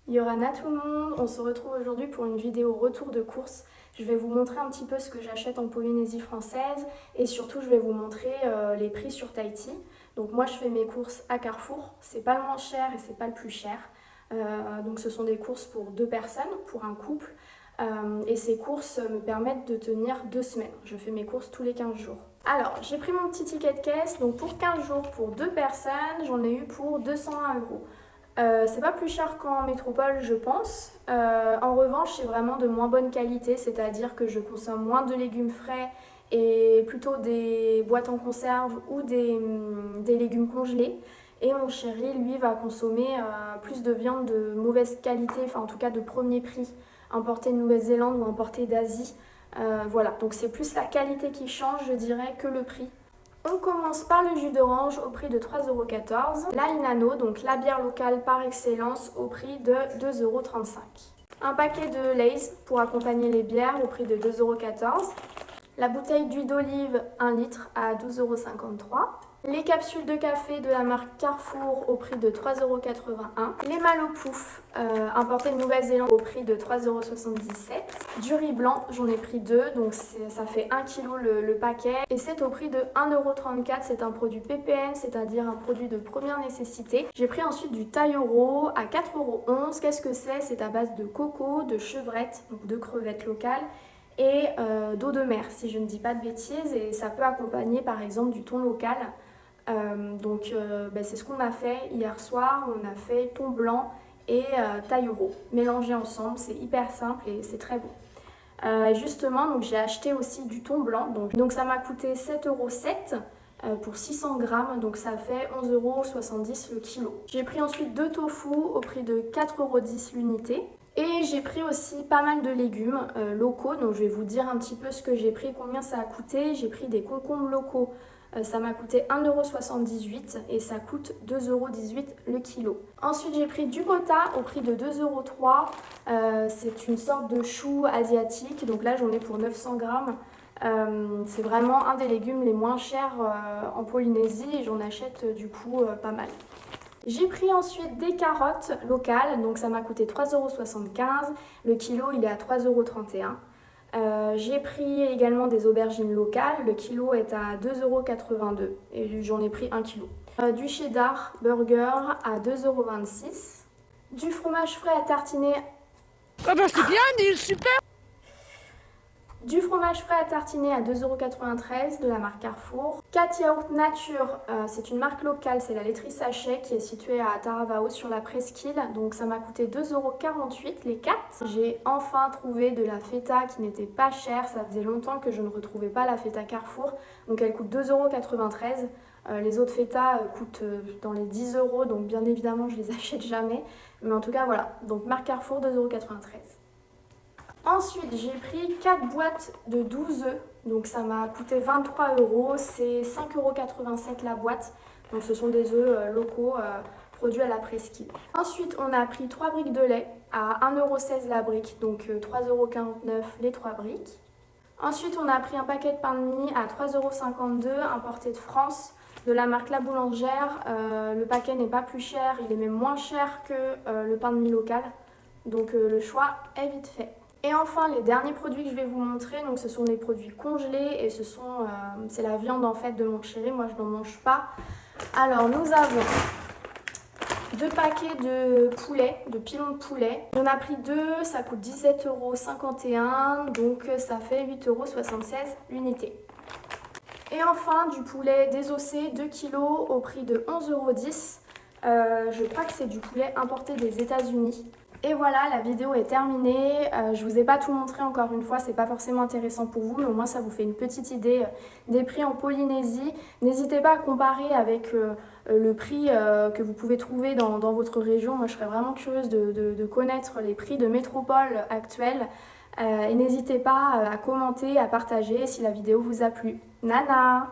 Yorana tout le monde, on se retrouve aujourd'hui pour une vidéo retour de course. Je vais vous montrer un petit peu ce que j'achète en Polynésie française et surtout je vais vous montrer les prix sur Tahiti. Donc moi je fais mes courses à Carrefour, c'est pas le moins cher et c'est pas le plus cher. Donc ce sont des courses pour 2 personnes, pour un couple. Et ces courses me permettent de tenir 2 semaines. Je fais mes courses tous les 15 jours. Alors j'ai pris mon petit ticket de caisse, donc pour 15 jours pour 2 personnes, j'en ai eu pour 201 euros. C'est pas plus cher qu'en métropole, je pense. En revanche, c'est vraiment de moins bonne qualité, c'est-à-dire que je consomme moins de légumes frais et plutôt des boîtes en conserve ou des légumes congelés. Et mon chéri, lui, va consommer plus de viande de mauvaise qualité, enfin en tout cas de premier prix, importée de Nouvelle-Zélande ou importée d'Asie. Voilà, donc c'est plus la qualité qui change, je dirais, que le prix. On commence par le jus d'orange au prix de 3,14 €. La Inano, donc la bière locale par excellence, au prix de 2,35 €. Un paquet de Lay's pour accompagner les bières au prix de 2,14 €. La bouteille d'huile d'olive 1 litre à 12,53 €. Les capsules de café de la marque Carrefour au prix de 3,81 €. Les Malopouf importés de Nouvelle-Zélande au prix de 3,77 €. Du riz blanc, j'en ai pris 2, donc ça fait 1 kg le paquet. Et c'est au prix de 1,34 €. C'est un produit PPN, c'est-à-dire un produit de première nécessité. J'ai pris ensuite du Taioro à 4,11 €. Qu'est-ce que c'est? C'est à base de coco, de chevrette, donc de crevettes locales, et d'eau de mer, si je ne dis pas de bêtises. Et ça peut accompagner par exemple du thon local. C'est ce qu'on a fait hier soir. On a fait thon blanc et Taioro mélangés ensemble. C'est hyper simple et c'est très bon. Justement, donc j'ai acheté aussi du thon blanc. Donc ça m'a coûté 7,07 € pour 600 grammes. Donc ça fait 11,70 € le kilo. J'ai pris ensuite 2 tofu au prix de 4,10 € l'unité. Et j'ai pris aussi pas mal de légumes locaux. Donc je vais vous dire un petit peu ce que j'ai pris, combien ça a coûté. J'ai pris des concombres locaux. Ça m'a coûté 1,78 € et ça coûte 2,18 € le kilo. Ensuite, j'ai pris du gota au prix de 2,03 €. C'est une sorte de chou asiatique. Donc là, j'en ai pour 900 grammes. C'est vraiment un des légumes les moins chers en Polynésie et j'en achète du coup pas mal. J'ai pris ensuite des carottes locales, donc ça m'a coûté 3,75 €. Le kilo, il est à 3,31 €. J'ai pris également des aubergines locales. Le kilo est à 2,82 € et j'en ai pris 1 kilo. Du cheddar burger à 2,26 €. Du fromage frais à tartiner. Ah bah c'est bien, Neil, super! Du fromage frais à tartiner à 2,93 € de la marque Carrefour. 4 yaourts nature, c'est une marque locale, c'est la laiterie Sachet qui est située à Taravao sur la presqu'île. Donc ça m'a coûté 2,48 € les 4. J'ai enfin trouvé de la feta qui n'était pas chère. Ça faisait longtemps que je ne retrouvais pas la feta Carrefour. Donc elle coûte 2,93 €. Les autres feta coûtent dans les 10 €, donc bien évidemment je les achète jamais. Mais en tout cas voilà, donc marque Carrefour 2,93 €. Ensuite, j'ai pris 4 boîtes de 12 œufs, donc ça m'a coûté 23 €, c'est 5,87 € la boîte. Donc ce sont des œufs locaux produits à la presqu'île. Ensuite, on a pris 3 briques de lait à 1,16 € la brique, donc 3,49 € les 3 briques. Ensuite, on a pris un paquet de pain de mie à 3,52 € importé de France, de la marque La Boulangère. Le paquet n'est pas plus cher, il est même moins cher que le pain de mie local. Donc le choix est vite fait. Et enfin, les derniers produits que je vais vous montrer, donc ce sont des produits congelés et c'est la viande en fait de mon chéri, moi je n'en mange pas. Alors nous avons 2 paquets de poulet, de pilons de poulet. On a pris 2, ça coûte 17,51 €, donc ça fait 8,76 € l'unité. Et enfin, du poulet désossé 2 kg au prix de 11,10 €. Je crois que c'est du poulet importé des États-Unis. Et voilà, la vidéo est terminée. Je vous ai pas tout montré encore une fois, c'est pas forcément intéressant pour vous, mais au moins ça vous fait une petite idée des prix en Polynésie. N'hésitez pas à comparer avec le prix que vous pouvez trouver dans votre région. Moi je serais vraiment curieuse de connaître les prix de métropole actuels. Et n'hésitez pas à commenter, à partager si la vidéo vous a plu. Nana!